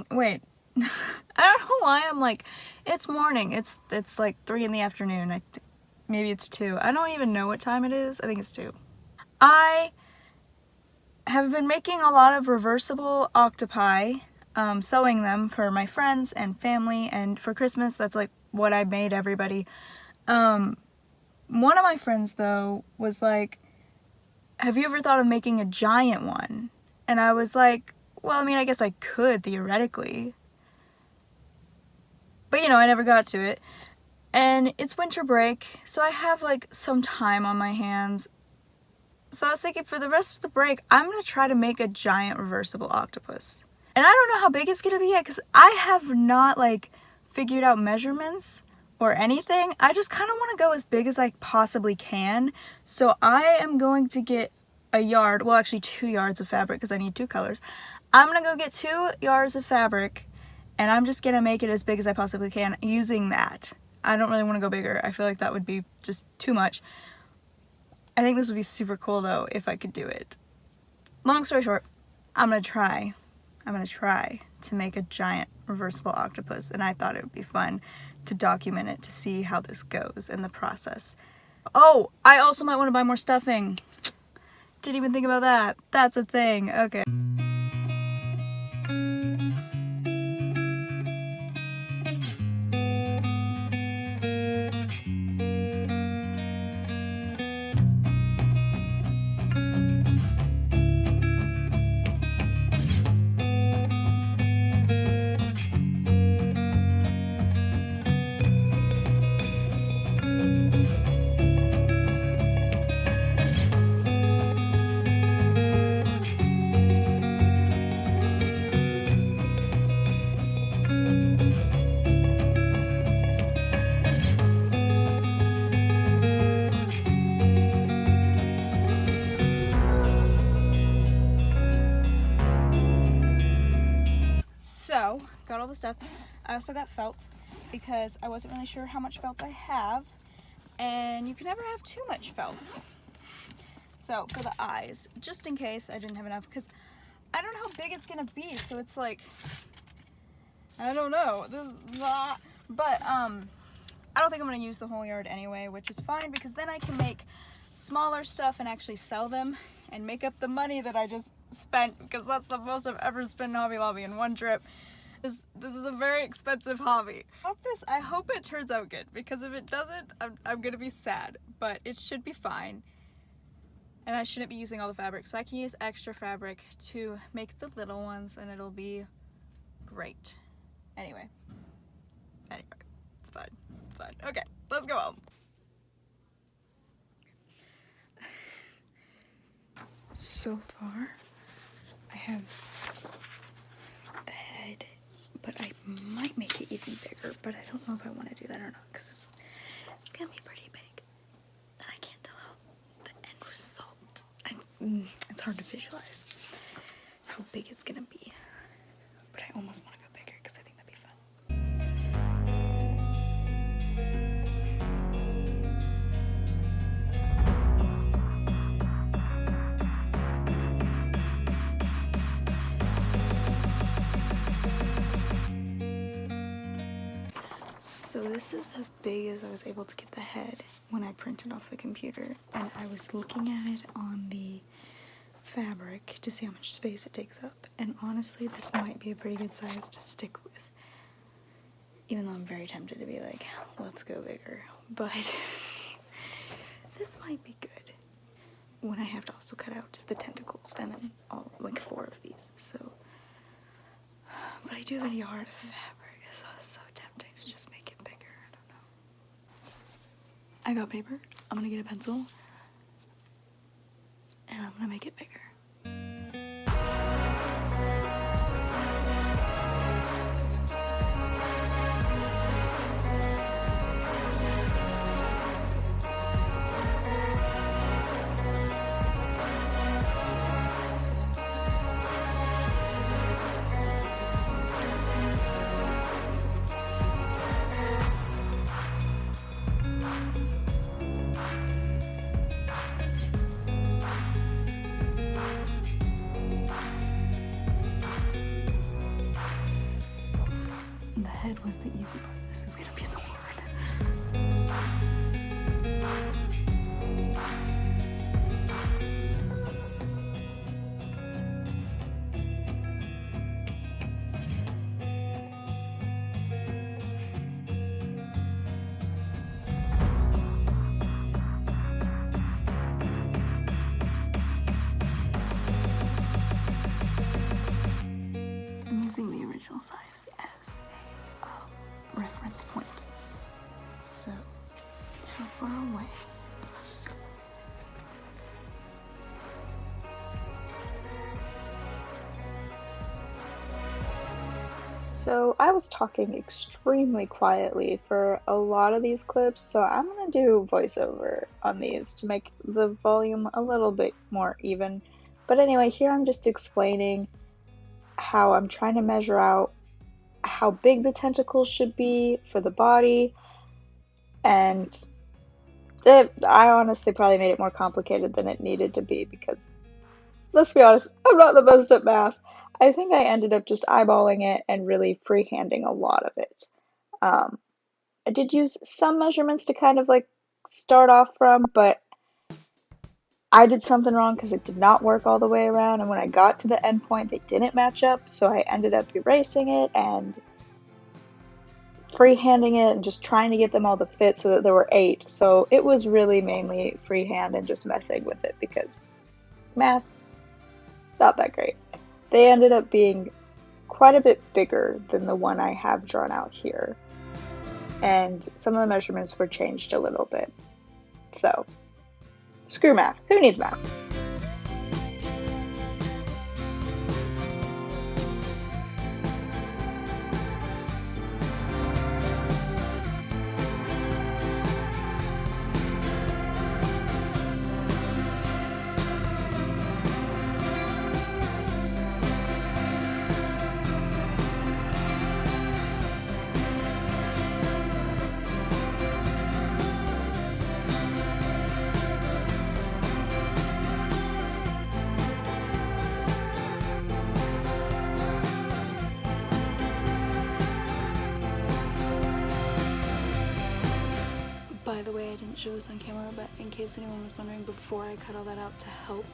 morning. Wait. I don't know why I'm like, it's morning. It's like 3 in the afternoon. Maybe it's 2. I don't even know what time it is. I think it's 2. I have been making a lot of reversible octopi, sewing them for my friends and family, and for Christmas, that's like what I made everybody. One of my friends, though, was like, have you ever thought of making a giant one? And I was like, well, I mean, I guess I could, theoretically. But, I never got to it. And it's winter break, so I have, like, some time on my hands. So I was thinking, for the rest of the break, I'm going to try to make a giant reversible octopus. And I don't know how big it's going to be yet, because I have not, like, figured out measurements or anything. I just kind of want to go as big as I possibly can. So I am going to get a yard, well, actually 2 yards of fabric, because I need 2 colors. I'm going to go get 2 yards of fabric, and I'm just going to make it as big as I possibly can using that. I don't really want to go bigger. I feel like that would be just too much. I think this would be super cool, though, if I could do it. Long story short, I'm going to try to make a giant reversible octopus, and I thought it would be fun to document it, to see how this goes in the process. Oh, I also might want to buy more stuffing. Didn't even think about that. That's a thing. Okay. So, got all the stuff. I also got felt because I wasn't really sure how much felt I have, and you can never have too much felt. So, for the eyes, just in case I didn't have enough, because I don't know how big it's gonna be, so it's like, I don't know. But I don't think I'm gonna use the whole yard anyway, which is fine, because then I can make smaller stuff and actually sell them and make up the money that I just spent, because that's the most I've ever spent in Hobby Lobby in one trip. This is a very expensive hobby. I hope it turns out good, because if it doesn't, I'm gonna be sad, but it should be fine. And I shouldn't be using all the fabric, so I can use extra fabric to make the little ones, and it'll be great. Anyway, it's fine. Okay, let's go home. So far, I have the head, but I might make it even bigger, but I don't know if I want to do that or not, because it's gonna be pretty big, and I can't tell how the end result. It's hard to visualize how big it's gonna be, but I almost want to go bigger because I think that'd be fun. So this is as big as I was able to get the head when I printed off the computer, and I was looking at it on the fabric to see how much space it takes up, and honestly this might be a pretty good size to stick with, even though I'm very tempted to be like, let's go bigger, but this might be good when I have to also cut out the tentacles and then all, like 4 of these, so, but I do have a yard of fabric, so it's so tempting to just make it bigger. I don't know. I got paper, I'm gonna get a pencil, and I'm gonna make it bigger. head was the easy part. This is gonna be so hard. I'm using the original size as a reference point. So, how far away? So I was talking extremely quietly for a lot of these clips, so I'm gonna do voiceover on these to make the volume a little bit more even. But anyway, here I'm just explaining how I'm trying to measure out how big the tentacles should be for the body, and I honestly probably made it more complicated than it needed to be because, let's be honest, I'm not the best at math. I think I ended up just eyeballing it and really freehanding a lot of it. I did use some measurements to kind of like start off from, but I did something wrong because it did not work all the way around, and when I got to the end point, they didn't match up, so I ended up erasing it and freehanding it and just trying to get them all to fit so that there were 8. So it was really mainly freehand and just messing with it because math, not that great. They ended up being quite a bit bigger than the one I have drawn out here. And some of the measurements were changed a little bit. So, screw math. Who needs math? By the way, I didn't show this on camera, but in case anyone was wondering, before I cut all that out to help,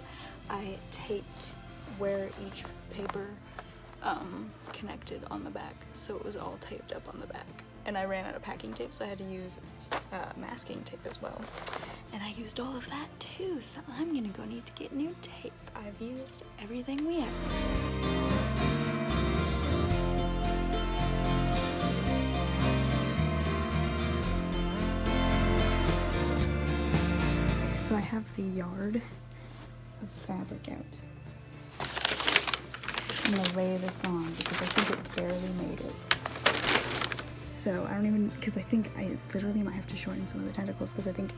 I taped where each paper connected on the back, so it was all taped up on the back. And I ran out of packing tape, so I had to use masking tape as well. And I used all of that too, so I'm gonna go need to get new tape. I've used everything we have. So I have the yard of fabric out. I'm gonna lay this on because I think it barely made it. So I don't even, because I think I literally might have to shorten some of the tentacles because I think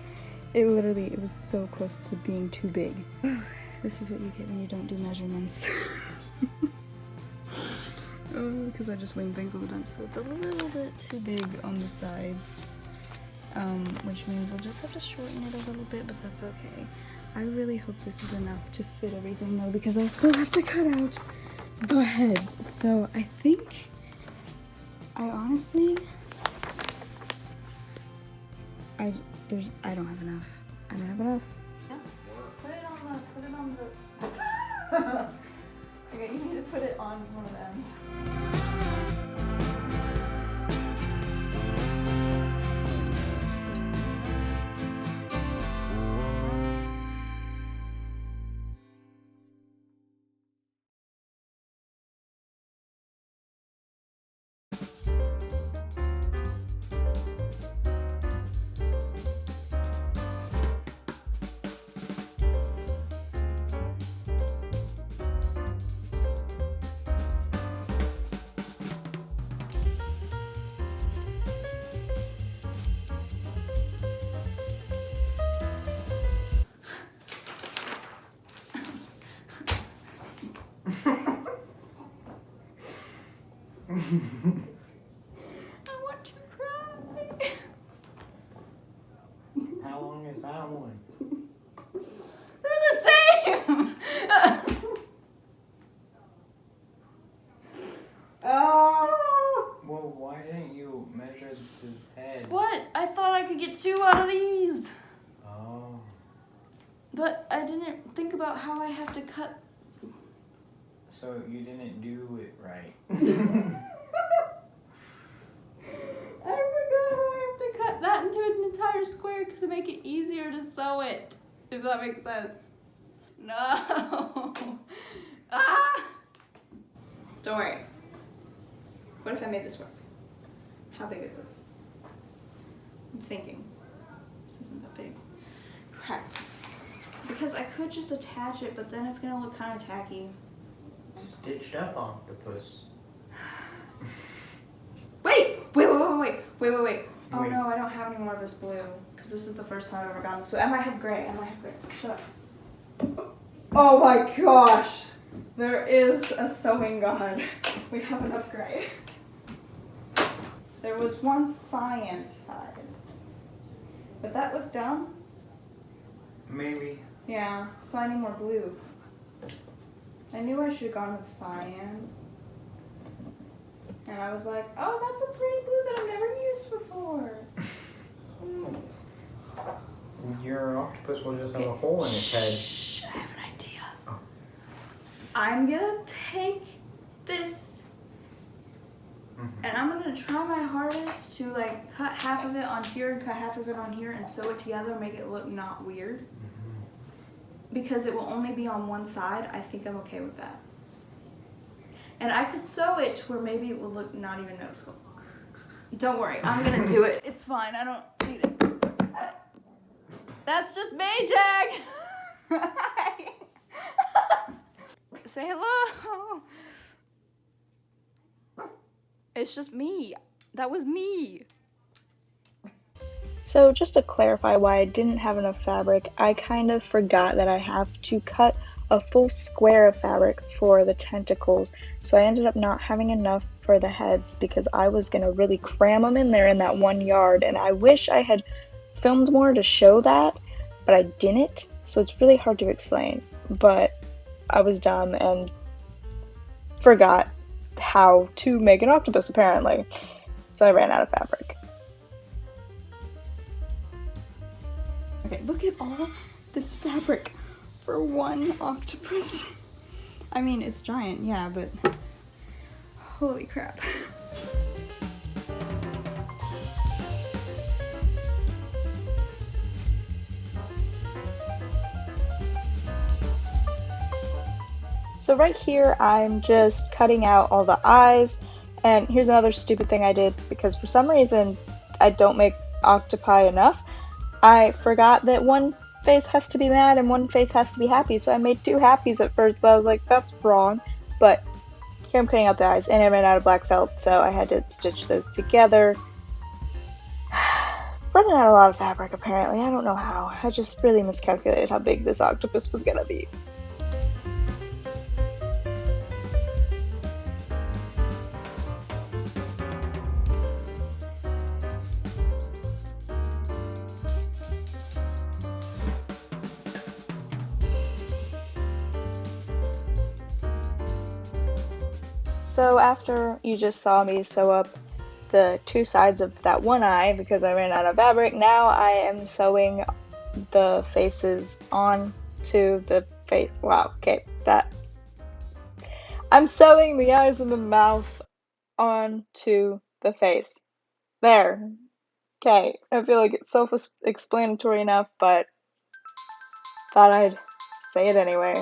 it was so close to being too big. This is what you get when you don't do measurements. Because I just wing things all the time, so it's a little bit too big on the sides. Which means we'll just have to shorten it a little bit, but that's okay. I really hope this is enough to fit everything though, because I still have to cut out the heads. So I think, I honestly, I don't have enough. I don't have enough. Yeah, put it on the, okay, you need to put it on one of the ends. I want to cry. How long is that one? They're the same! Oh! Well, why didn't measure the head. What? I thought I could get 2 out of these. Oh. But I didn't think about how I have to cut. So you didn't do it right. I forgot how I have to cut that into an entire square because to make it easier to sew it. If that makes sense. No. Ah! Don't worry. What if I made this work? How big is this? I'm thinking. This isn't that big. Crap. Because I could just attach it, but then it's gonna look kind of tacky. Stitched up octopus. Wait! Oh no, I don't have any more of this blue. Because this is the first time I've ever gotten this blue. I might have gray. Shut up. Oh my gosh! There is a sewing god. We have enough gray. There was one cyan side. But that looked dumb. Maybe. Yeah, so I need more blue. I knew I should have gone with cyan. And I was like, oh, that's a pretty blue that I've never used before. Your octopus will just have a hole in its head. Shh, I have an idea. Oh. I'm gonna take this and I'm gonna try my hardest to like cut half of it on here and cut half of it on here and sew it together and make it look not weird. Because it will only be on one side, I think I'm okay with that. And I could sew it to where maybe it will look not even noticeable. Don't worry, I'm gonna do it. It's fine, I don't need it. That's just me, Jack! Hi! Say hello! It's just me. That was me. So just to clarify why I didn't have enough fabric, I kind of forgot that I have to cut a full square of fabric for the tentacles, so I ended up not having enough for the heads because I was going to really cram them in there in that 1 yard, and I wish I had filmed more to show that, but I didn't, so it's really hard to explain, but I was dumb and forgot how to make an octopus apparently, so I ran out of fabric. Okay, look at all this fabric for one octopus. I mean, it's giant, yeah, but holy crap. So right here, I'm just cutting out all the eyes, and here's another stupid thing I did, because for some reason, I don't make octopi enough. I forgot that one face has to be mad and one face has to be happy, so I made 2 happies at first, but I was like, that's wrong. But here I'm cutting out the eyes, and I ran out of black felt, so I had to stitch those together. Running out a lot of fabric, apparently. I don't know how. I just really miscalculated how big this octopus was gonna be. So after you just saw me sew up the 2 sides of that one eye because I ran out of fabric, now I am sewing the faces onto the face. Wow, okay, I'm sewing the eyes and the mouth onto the face. There. Okay, I feel like it's self-explanatory enough, but thought I'd say it anyway.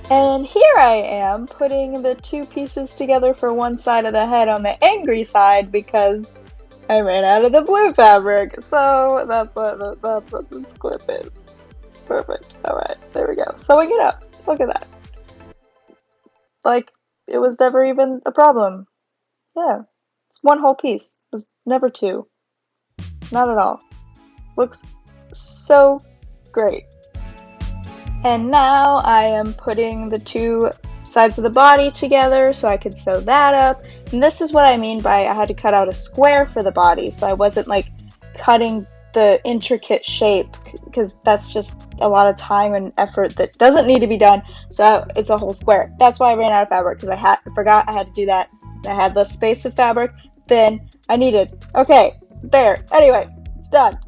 And here I am putting the two pieces together for one side of the head on the angry side because I ran out of the blue fabric. So that's what this clip is. Perfect. Alright, there we go. Sewing it up. Look at that. Like, it was never even a problem. Yeah. It's one whole piece. It was never two. Not at all. Looks so great. And now I am putting the two sides of the body together so I could sew that up. And this is what I mean by I had to cut out a square for the body, so I wasn't like cutting the intricate shape because that's just a lot of time and effort that doesn't need to be done. So it's a whole square. That's why I ran out of fabric because I forgot I had to do that. I had less space of fabric than I needed. Okay, there. Anyway, it's done.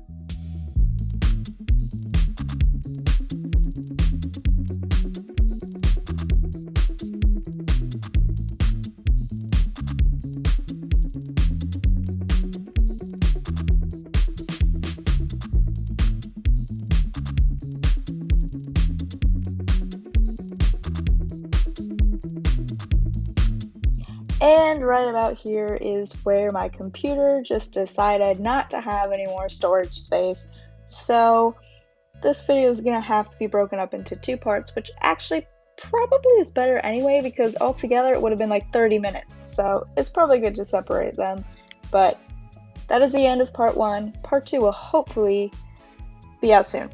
And right about here is where my computer just decided not to have any more storage space. So this video is going to have to be broken up into two parts, which actually probably is better anyway because altogether it would have been like 30 minutes. So it's probably good to separate them. But that is the end of part one. Part two will hopefully be out soon.